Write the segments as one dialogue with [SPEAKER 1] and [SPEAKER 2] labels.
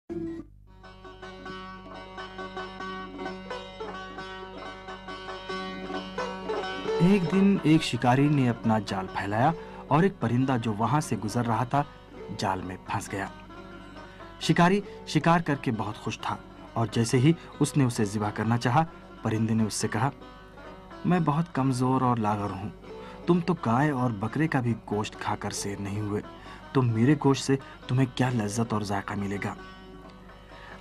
[SPEAKER 1] ایک دن ایک شکاری نے اپنا جال پھیلایا اور ایک پرندہ جو وہاں سے گزر رہا تھا جال میں پھنس گیا۔ شکاری شکار کر کے بہت خوش تھا اور جیسے ہی اس نے اسے ذبح کرنا چاہا، پرندے نے اس سے کہا، میں بہت کمزور اور لاغر ہوں، تم تو گائے اور بکرے کا بھی گوشت کھا کر سیر نہیں ہوئے، تو میرے گوشت سے تمہیں کیا لذت اور ذائقہ ملے گا؟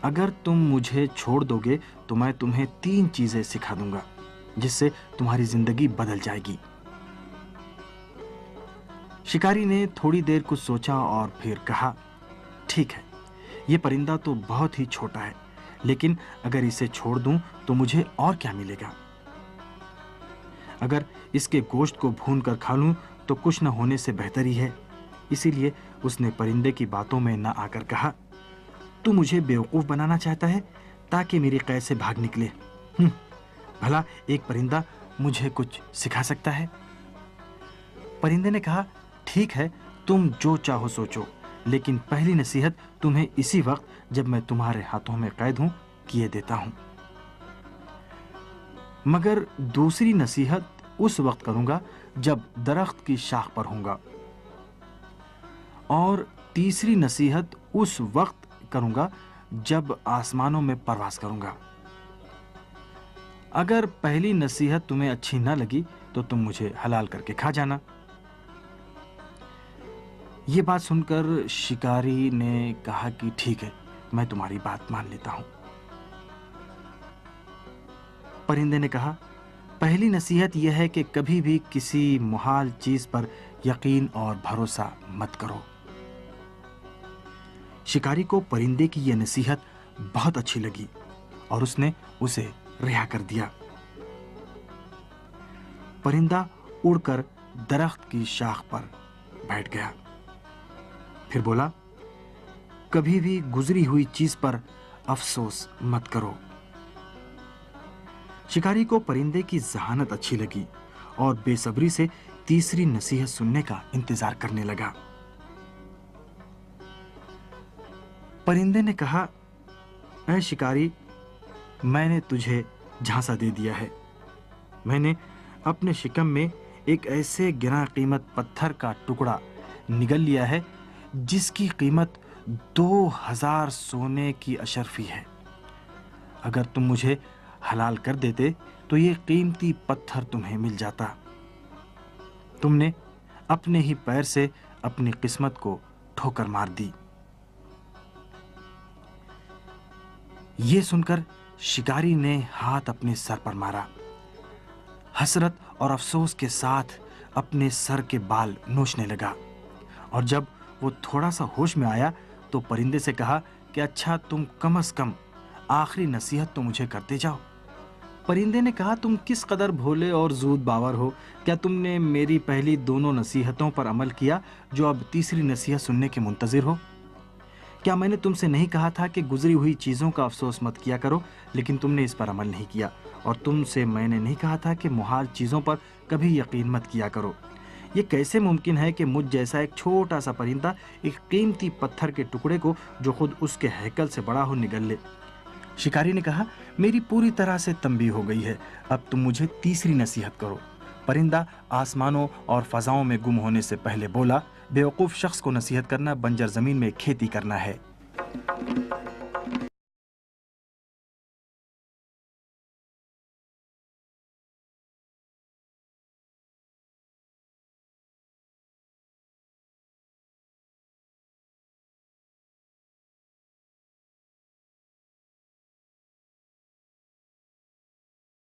[SPEAKER 1] اگر تم مجھے چھوڑ دو گے تو میں تمہیں 3 چیزیں سکھا دوں گا جس سے تمہاری زندگی بدل جائے گی۔ شکاری نے تھوڑی دیر کچھ سوچا اور پھر کہا، ٹھیک ہے، یہ پرندہ تو بہت ہی چھوٹا ہے، لیکن اگر اسے چھوڑ دوں تو مجھے اور کیا ملے گا؟ اگر اس کے گوشت کو بھون کر کھا لوں تو کچھ نہ ہونے سے بہتر ہی ہے۔ اسی لیے اس نے پرندے کی باتوں میں نہ آ کر کہا، تو مجھے بیوقوف بنانا چاہتا ہے تاکہ میری قید سے بھاگ نکلے؟ بھلا ایک پرندہ مجھے کچھ سکھا سکتا ہے؟ پرندے نے کہا، ٹھیک ہے، تم جو چاہو سوچو، لیکن پہلی نصیحت تمہیں اسی وقت جب میں تمہارے ہاتھوں میں قید ہوں کیے دیتا ہوں، مگر دوسری نصیحت اس وقت کروں گا جب درخت کی شاخ پر ہوں گا، اور تیسری نصیحت اس وقت کروں گا جب آسمانوں میں پرواز کروں گا۔ اگر پہلی نصیحت تمہیں اچھی نہ لگی تو تم مجھے حلال کر کے کھا جانا۔ یہ بات سن کر شکاری نے کہا کہ ٹھیک ہے، میں تمہاری بات مان لیتا ہوں۔ پرندے نے کہا، پہلی نصیحت یہ ہے کہ کبھی بھی کسی محال چیز پر یقین اور بھروسہ مت کرو۔ شکاری کو پرندے کی یہ نصیحت بہت اچھی لگی اور اس نے اسے رہا کر دیا۔ پرندہ اڑ کر درخت کی شاخ پر بیٹھ گیا، پھر بولا، کبھی بھی گزری ہوئی چیز پر افسوس مت کرو۔ شکاری کو پرندے کی ذہانت اچھی لگی اور بے صبری سے تیسری نصیحت سننے کا انتظار کرنے لگا۔ پرندے نے کہا، اے شکاری، میں نے تجھے جھانسا دے دیا ہے۔ میں نے اپنے شکم میں ایک ایسے گراں قیمت پتھر کا ٹکڑا نگل لیا ہے جس کی قیمت 2000 سونے کی اشرفی ہے۔ اگر تم مجھے حلال کر دیتے تو یہ قیمتی پتھر تمہیں مل جاتا۔ تم نے اپنے ہی پیر سے اپنی قسمت کو ٹھوکر مار دی۔ یہ سن کر شکاری نے ہاتھ اپنے سر پر مارا، حسرت اور افسوس کے ساتھ اپنے سر کے بال نوچنے لگا، اور جب وہ تھوڑا سا ہوش میں آیا تو پرندے سے کہا کہ اچھا، تم کم از کم آخری نصیحت تو مجھے کرتے جاؤ۔ پرندے نے کہا، تم کس قدر بھولے اور زود باور ہو، کیا تم نے میری پہلی دونوں نصیحتوں پر عمل کیا جو اب تیسری نصیحت سننے کے منتظر ہو؟ کیا میں نے تم سے نہیں کہا تھا کہ گزری ہوئی چیزوں کا افسوس مت کیا کرو، لیکن تم نے اس پر عمل نہیں کیا، اور تم سے میں نے نہیں کہا تھا کہ محال چیزوں پر کبھی یقین مت کیا کرو؟ یہ کیسے ممکن ہے کہ مجھ جیسا ایک چھوٹا سا پرندہ ایک قیمتی پتھر کے ٹکڑے کو جو خود اس کے ہیکل سے بڑا ہو نگل لے؟ شکاری نے کہا، میری پوری طرح سے تنبیہ ہو گئی ہے، اب تم مجھے تیسری نصیحت کرو۔ پرندہ آسمانوں اور فضاؤں میں گم ہونے سے پہلے بولا، بیوقوف شخص کو نصیحت کرنا بنجر زمین میں کھیتی کرنا ہے۔